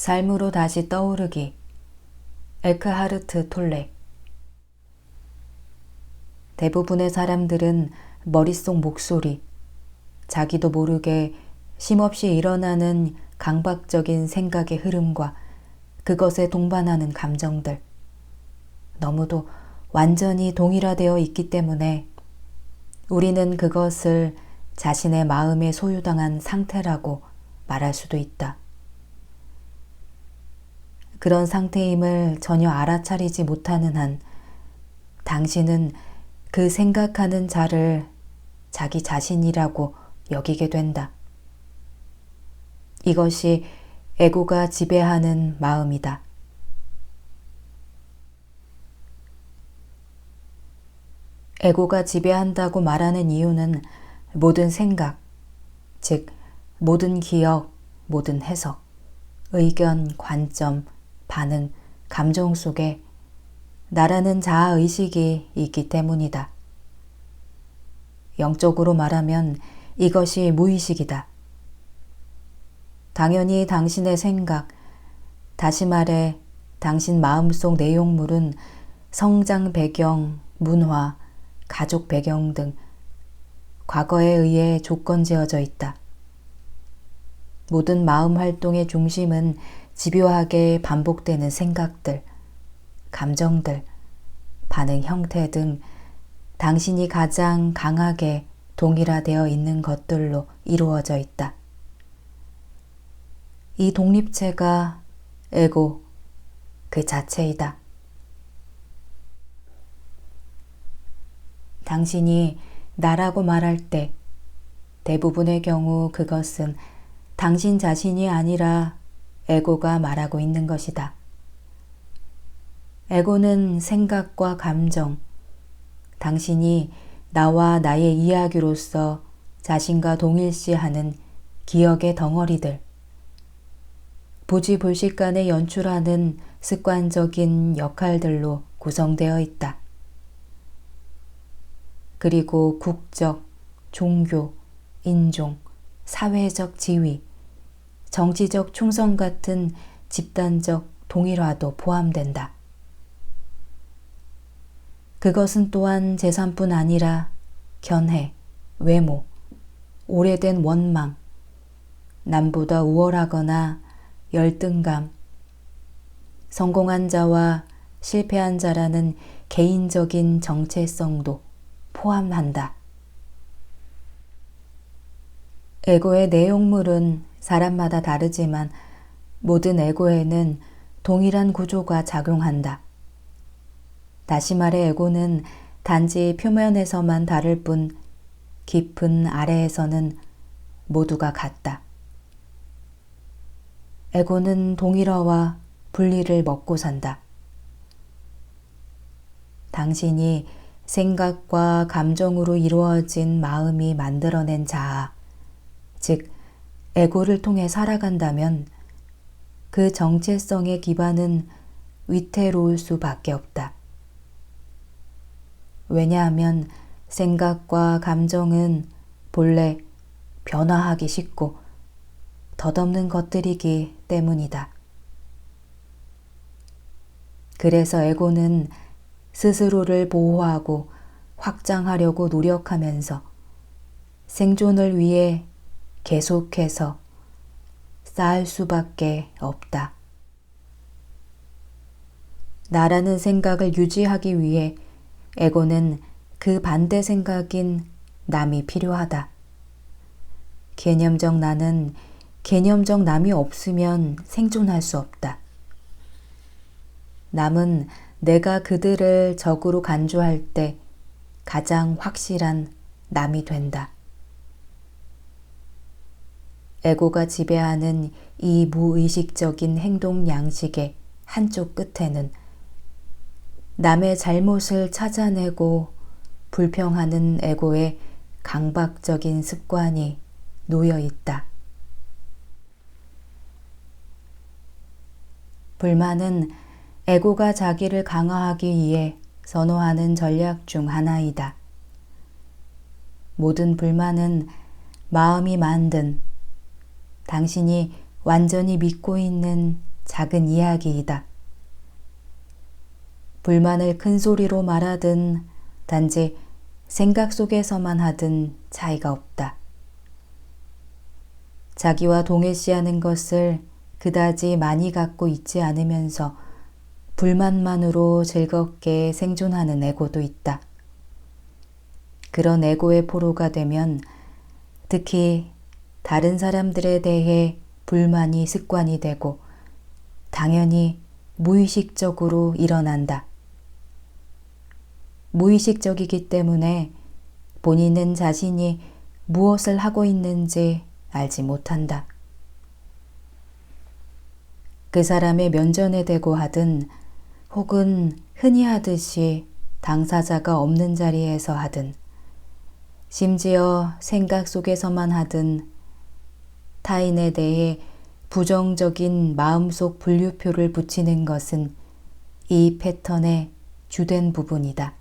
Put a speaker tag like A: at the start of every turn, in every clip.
A: 삶으로 다시 떠오르기. 에크하르트 톨레. 대부분의 사람들은 머릿속 목소리, 자기도 모르게 쉼없이 일어나는 강박적인 생각의 흐름과 그것에 동반하는 감정들, 너무도 완전히 동일화되어 있기 때문에 우리는 그것을 자신의 마음에 소유당한 상태라고 말할 수도 있다. 그런 상태임을 전혀 알아차리지 못하는 한 당신은 그 생각하는 자를 자기 자신이라고 여기게 된다. 이것이 에고가 지배하는 마음이다. 에고가 지배한다고 말하는 이유는 모든 생각, 즉 모든 기억, 모든 해석, 의견, 관점, 반응, 감정 속에 나라는 자아의식이 있기 때문이다. 영적으로 말하면 이것이 무의식이다. 당연히 당신의 생각, 다시 말해 당신 마음속 내용물은 성장 배경, 문화, 가족 배경 등 과거에 의해 조건지어져 있다. 모든 마음 활동의 중심은 집요하게 반복되는 생각들, 감정들, 반응 형태 등 당신이 가장 강하게 동일화되어 있는 것들로 이루어져 있다. 이 독립체가 에고 그 자체이다. 당신이 나라고 말할 때 대부분의 경우 그것은 당신 자신이 아니라 에고가 말하고 있는 것이다. 에고는 생각과 감정, 당신이 나와 나의 이야기로서 자신과 동일시하는 기억의 덩어리들, 부지불식간에 연출하는 습관적인 역할들로 구성되어 있다. 그리고 국적, 종교, 인종, 사회적 지위, 정치적 충성 같은 집단적 동일화도 포함된다. 그것은 또한 재산뿐 아니라 견해, 외모, 오래된 원망, 남보다 우월하거나 열등감, 성공한 자와 실패한 자라는 개인적인 정체성도 포함한다. 에고의 내용물은 사람마다 다르지만 모든 에고에는 동일한 구조가 작용한다. 다시 말해 에고는 단지 표면에서만 다를 뿐 깊은 아래에서는 모두가 같다. 에고는 동일화와 분리를 먹고 산다. 당신이 생각과 감정으로 이루어진 마음이 만들어낸 자아, 즉 에고를 통해 살아간다면 그 정체성의 기반은 위태로울 수밖에 없다. 왜냐하면 생각과 감정은 본래 변화하기 쉽고 덧없는 것들이기 때문이다. 그래서 에고는 스스로를 보호하고 확장하려고 노력하면서 생존을 위해 계속해서 쌓을 수밖에 없다. 나라는 생각을 유지하기 위해 에고는 그 반대 생각인 남이 필요하다. 개념적 나는 개념적 남이 없으면 생존할 수 없다. 남은 내가 그들을 적으로 간주할 때 가장 확실한 남이 된다. 에고가 지배하는 이 무의식적인 행동 양식의 한쪽 끝에는 남의 잘못을 찾아내고 불평하는 에고의 강박적인 습관이 놓여 있다. 불만은 에고가 자기를 강화하기 위해 선호하는 전략 중 하나이다. 모든 불만은 마음이 만든, 당신이 완전히 믿고 있는 작은 이야기이다. 불만을 큰 소리로 말하든 단지 생각 속에서만 하든 차이가 없다. 자기와 동일시하는 것을 그다지 많이 갖고 있지 않으면서 불만만으로 즐겁게 생존하는 에고도 있다. 그런 에고의 포로가 되면 특히 다른 사람들에 대해 불만이 습관이 되고 당연히 무의식적으로 일어난다. 무의식적이기 때문에 본인은 자신이 무엇을 하고 있는지 알지 못한다. 그 사람의 면전에 대고 하든 혹은 흔히 하듯이 당사자가 없는 자리에서 하든 심지어 생각 속에서만 하든 타인에 대해 부정적인 마음속 분류표를 붙이는 것은 이 패턴의 주된 부분이다.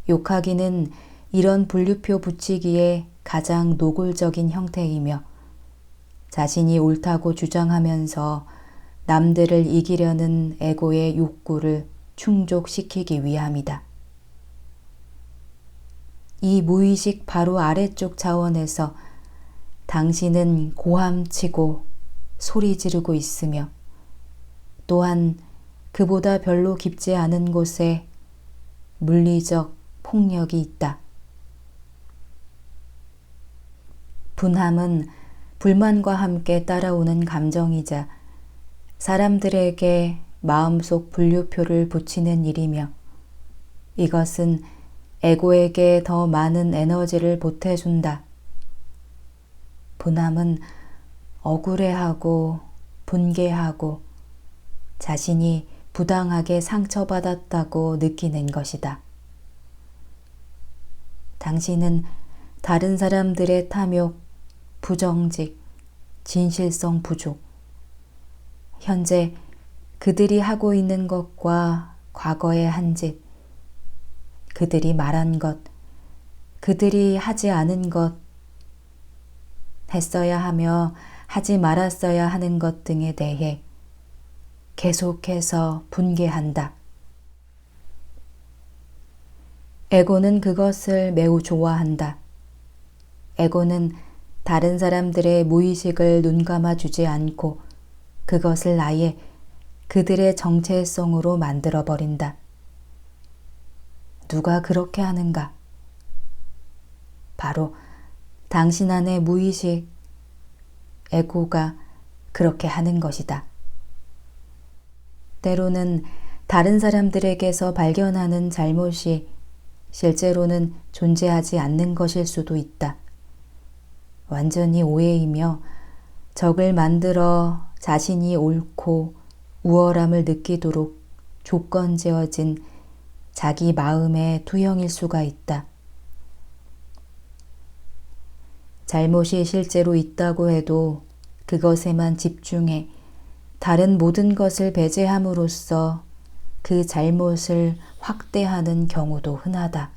A: 욕하기는 이런 분류표 붙이기에 가장 노골적인 형태이며 자신이 옳다고 주장하면서 남들을 이기려는 에고의 욕구를 충족시키기 위함이다. 이 무의식 바로 아래쪽 차원에서 당신은 고함치고 소리 지르고 있으며 또한 그보다 별로 깊지 않은 곳에 물리적 폭력이 있다. 분함은 불만과 함께 따라오는 감정이자 사람들에게 마음속 분류표를 붙이는 일이며 이것은 에고에게 더 많은 에너지를 보태준다. 분함은 억울해하고 분개하고 자신이 부당하게 상처받았다고 느끼는 것이다. 당신은 다른 사람들의 탐욕, 부정직, 진실성 부족, 현재 그들이 하고 있는 것과 과거에 한 짓, 그들이 말한 것, 그들이 하지 않은 것, 했어야 하며 하지 말았어야 하는 것 등에 대해 계속해서 분개한다. 에고는 그것을 매우 좋아한다. 에고는 다른 사람들의 무의식을 눈감아 주지 않고 그것을 아예 그들의 정체성으로 만들어버린다. 누가 그렇게 하는가? 바로 당신 안의 무의식, 에고가 그렇게 하는 것이다. 때로는 다른 사람들에게서 발견하는 잘못이 실제로는 존재하지 않는 것일 수도 있다. 완전히 오해이며 적을 만들어 자신이 옳고 우월함을 느끼도록 조건지어진 자기 마음의 투영일 수가 있다. 잘못이 실제로 있다고 해도 그것에만 집중해 다른 모든 것을 배제함으로써 그 잘못을 확대하는 경우도 흔하다.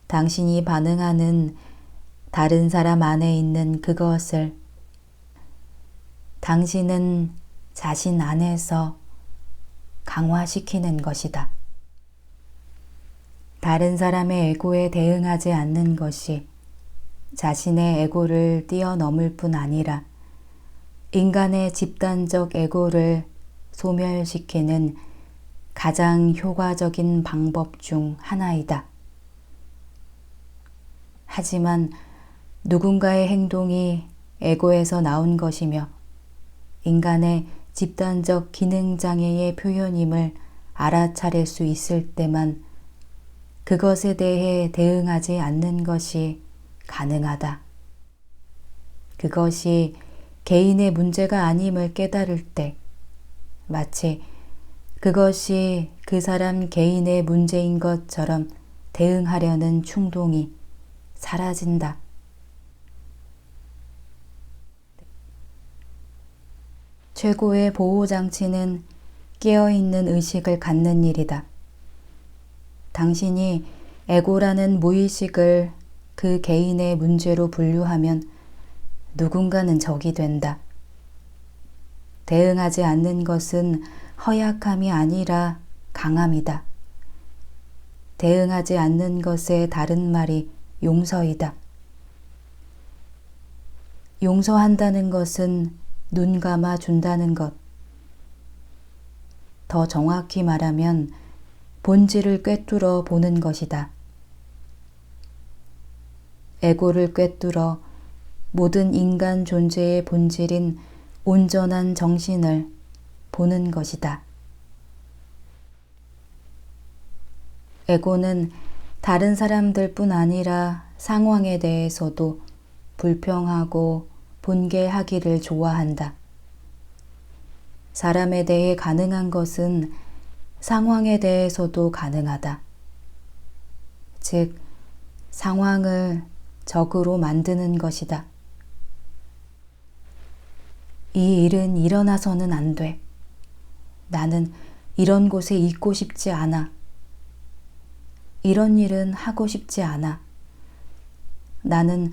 A: 당신이 반응하는 다른 사람 안에 있는 그것을 당신은 자신 안에서 강화시키는 것이다. 다른 사람의 에고에 대응하지 않는 것이 자신의 에고를 뛰어넘을 뿐 아니라 인간의 집단적 에고를 소멸시키는 가장 효과적인 방법 중 하나이다. 하지만 누군가의 행동이 에고에서 나온 것이며 인간의 집단적 기능장애의 표현임을 알아차릴 수 있을 때만 그것에 대해 대응하지 않는 것이 가능하다. 그것이 개인의 문제가 아님을 깨달을 때 마치 그것이 그 사람 개인의 문제인 것처럼 대응하려는 충동이 사라진다. 최고의 보호장치는 깨어있는 의식을 갖는 일이다. 당신이 에고라는 무의식을 그 개인의 문제로 분류하면 누군가는 적이 된다. 대응하지 않는 것은 허약함이 아니라 강함이다. 대응하지 않는 것의 다른 말이 용서이다. 용서한다는 것은 눈 감아 준다는 것. 더 정확히 말하면 본질을 꿰뚫어 보는 것이다. 에고를 꿰뚫어 모든 인간 존재의 본질인 온전한 정신을 보는 것이다. 에고는 다른 사람들뿐 아니라 상황에 대해서도 불평하고 분개하기를 좋아한다. 사람에 대해 가능한 것은 상황에 대해서도 가능하다. 즉, 상황을 적으로 만드는 것이다. 이 일은 일어나서는 안 돼. 나는 이런 곳에 있고 싶지 않아. 이런 일은 하고 싶지 않아. 나는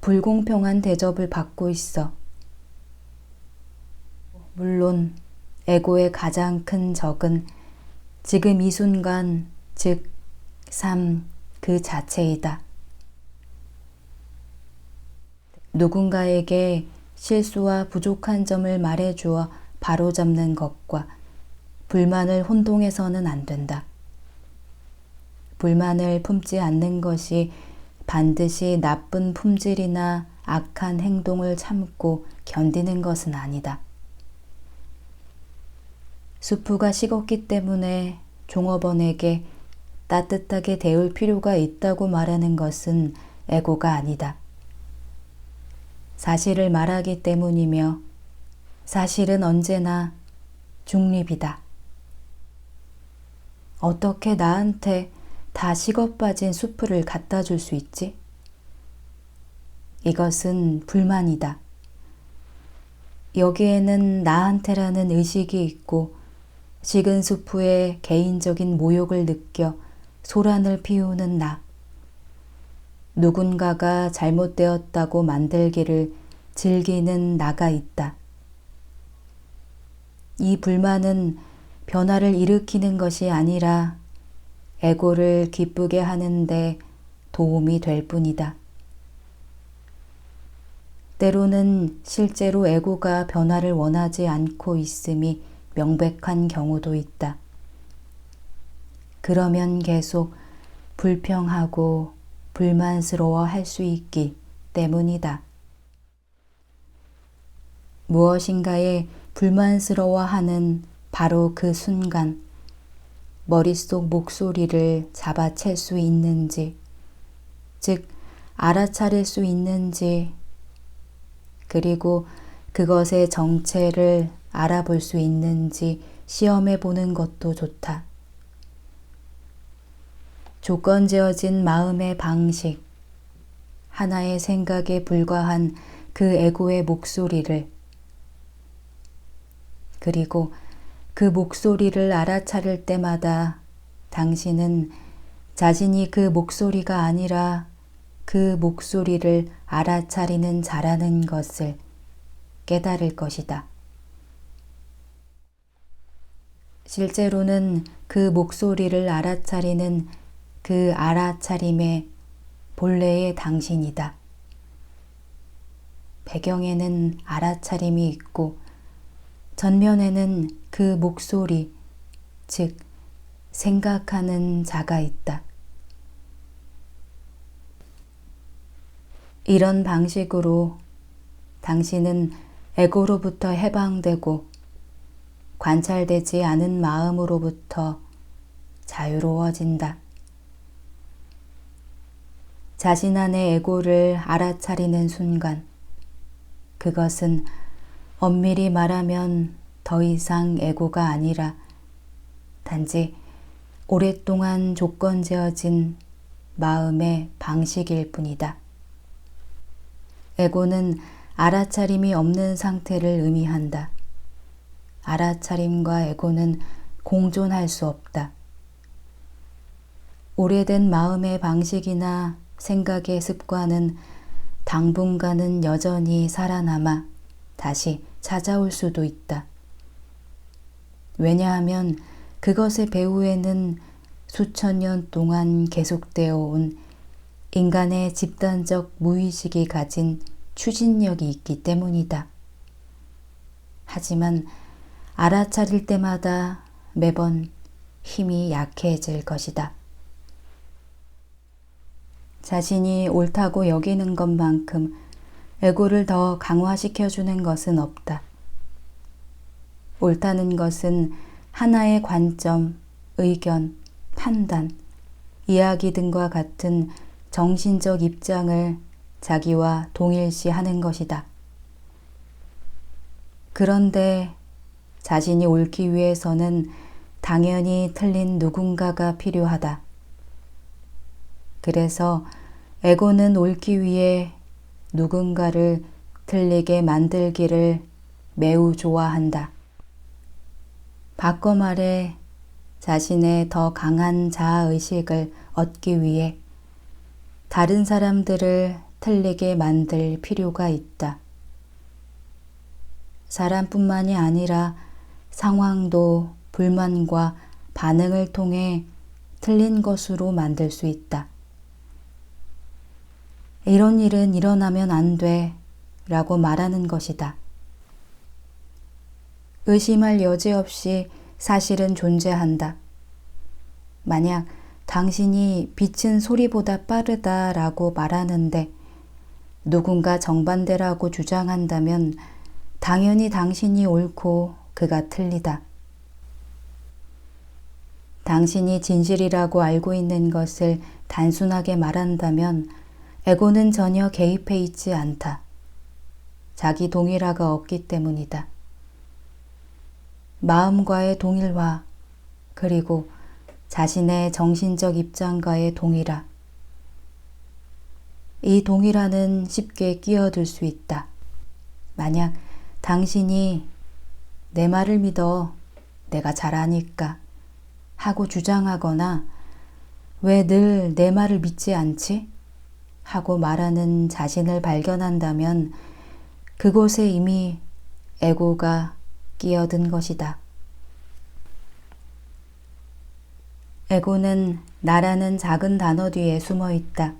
A: 불공평한 대접을 받고 있어. 물론 에고의 가장 큰 적은 지금 이 순간, 즉 삶 그 자체이다. 누군가에게 실수와 부족한 점을 말해주어 바로잡는 것과 불만을 혼동해서는 안 된다. 불만을 품지 않는 것이 반드시 나쁜 품질이나 악한 행동을 참고 견디는 것은 아니다. 수프가 식었기 때문에 종업원에게 따뜻하게 데울 필요가 있다고 말하는 것은 에고가 아니다. 사실을 말하기 때문이며 사실은 언제나 중립이다. 어떻게 나한테 다 식어빠진 수프를 갖다 줄 수 있지? 이것은 불만이다. 여기에는 나한테라는 의식이 있고 식은 수프에 개인적인 모욕을 느껴 소란을 피우는 나. 누군가가 잘못되었다고 만들기를 즐기는 나가 있다. 이 불만은 변화를 일으키는 것이 아니라 에고를 기쁘게 하는데 도움이 될 뿐이다. 때로는 실제로 에고가 변화를 원하지 않고 있음이 명백한 경우도 있다. 그러면 계속 불평하고 불만스러워 할 수 있기 때문이다. 무엇인가에 불만스러워하는 바로 그 순간 머릿속 목소리를 잡아챌 수 있는지, 즉 알아차릴 수 있는지, 그리고 그것의 정체를 알아볼 수 있는지 시험해 보는 것도 좋다. 조건지어진 마음의 방식, 하나의 생각에 불과한 그 에고의 목소리를, 그리고 그 목소리를 알아차릴 때마다 당신은 자신이 그 목소리가 아니라 그 목소리를 알아차리는 자라는 것을 깨달을 것이다. 실제로는 그 목소리를 알아차리는 그 알아차림의 본래의 당신이다. 배경에는 알아차림이 있고 전면에는 그 목소리, 즉 생각하는 자가 있다. 이런 방식으로 당신은 에고로부터 해방되고 관찰되지 않은 마음으로부터 자유로워진다. 자신 안의 에고를 알아차리는 순간, 그것은 엄밀히 말하면 더 이상 에고가 아니라 단지 오랫동안 조건지어진 마음의 방식일 뿐이다. 에고는 알아차림이 없는 상태를 의미한다. 알아차림과 에고는 공존할 수 없다. 오래된 마음의 방식이나 생각의 습관은 당분간은 여전히 살아남아 다시 찾아올 수도 있다. 왜냐하면 그것의 배후에는 수천 년 동안 계속되어 온 인간의 집단적 무의식이 가진 추진력이 있기 때문이다. 하지만 알아차릴 때마다 매번 힘이 약해질 것이다. 자신이 옳다고 여기는 것만큼 에고를 더 강화시켜주는 것은 없다. 옳다는 것은 하나의 관점, 의견, 판단, 이야기 등과 같은 정신적 입장을 자기와 동일시하는 것이다. 그런데 자신이 옳기 위해서는 당연히 틀린 누군가가 필요하다. 그래서 에고는 옳기 위해 누군가를 틀리게 만들기를 매우 좋아한다. 바꿔 말해 자신의 더 강한 자아의식을 얻기 위해 다른 사람들을 틀리게 만들 필요가 있다. 사람뿐만이 아니라 상황도 불만과 반응을 통해 틀린 것으로 만들 수 있다. 이런 일은 일어나면 안 돼 라고 말하는 것이다. 의심할 여지 없이 사실은 존재한다. 만약 당신이 빛은 소리보다 빠르다 라고 말하는데 누군가 정반대라고 주장한다면 당연히 당신이 옳고 그가 틀리다. 당신이 진실이라고 알고 있는 것을 단순하게 말한다면 에고는 전혀 개입해 있지 않다. 자기 동일화가 없기 때문이다. 마음과의 동일화, 그리고 자신의 정신적 입장과의 동일화. 이 동일화는 쉽게 끼어들 수 있다. 만약 당신이 내 말을 믿어, 내가 잘 아니까 하고 주장하거나 왜 늘 내 말을 믿지 않지? 하고 말하는 자신을 발견한다면 그곳에 이미 에고가 끼어든 것이다. 에고는 나라는 작은 단어 뒤에 숨어 있다.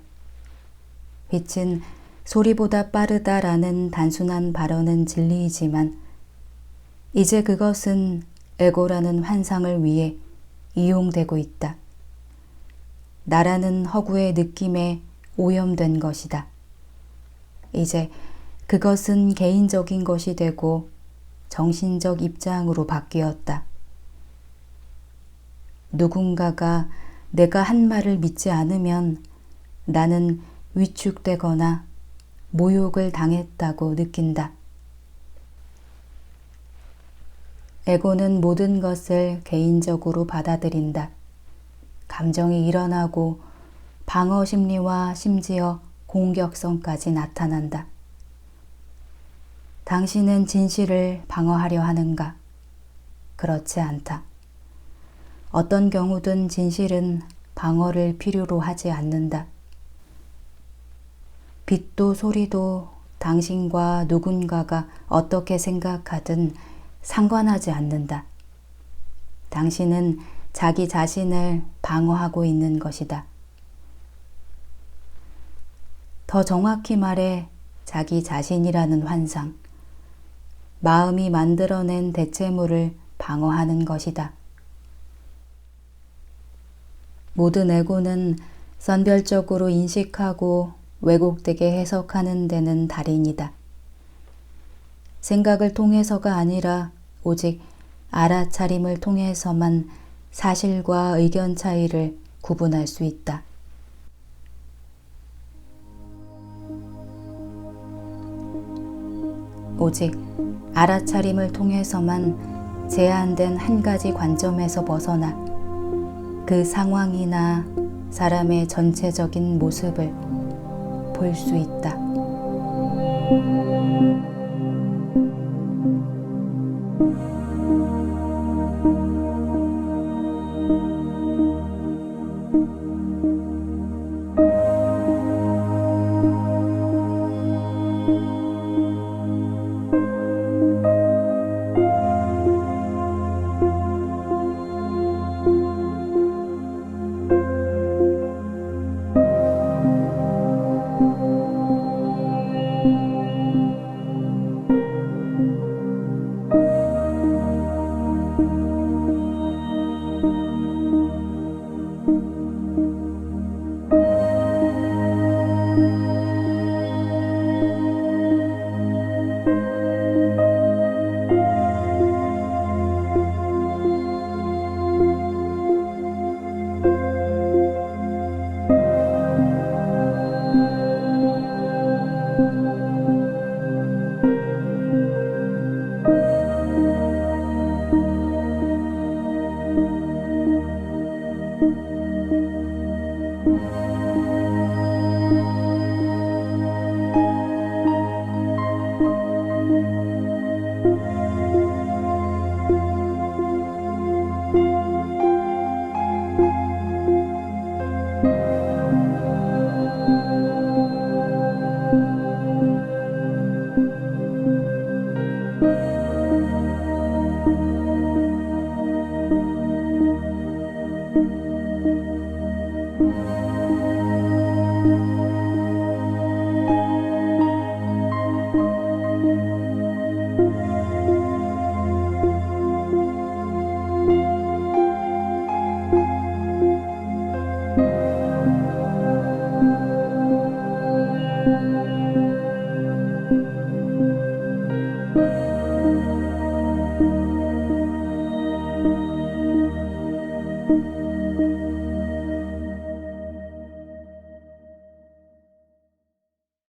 A: 빛은 소리보다 빠르다라는 단순한 발언은 진리이지만 이제 그것은 에고라는 환상을 위해 이용되고 있다. 나라는 허구의 느낌에 오염된 것이다. 이제 그것은 개인적인 것이 되고 정신적 입장으로 바뀌었다. 누군가가 내가 한 말을 믿지 않으면 나는 위축되거나 모욕을 당했다고 느낀다. 에고는 모든 것을 개인적으로 받아들인다. 감정이 일어나고 방어 심리와 심지어 공격성까지 나타난다. 당신은 진실을 방어하려 하는가? 그렇지 않다. 어떤 경우든 진실은 방어를 필요로 하지 않는다. 빛도 소리도 당신과 누군가가 어떻게 생각하든 상관하지 않는다. 당신은 자기 자신을 방어하고 있는 것이다. 더 정확히 말해 자기 자신이라는 환상, 마음이 만들어낸 대체물을 방어하는 것이다. 모든 에고는 선별적으로 인식하고 왜곡되게 해석하는 데는 달인이다. 생각을 통해서가 아니라 오직 알아차림을 통해서만 사실과 의견 차이를 구분할 수 있다. 오직 알아차림을 통해서만 제한된 한 가지 관점에서 벗어나 그 상황이나 사람의 전체적인 모습을 볼 수 있다.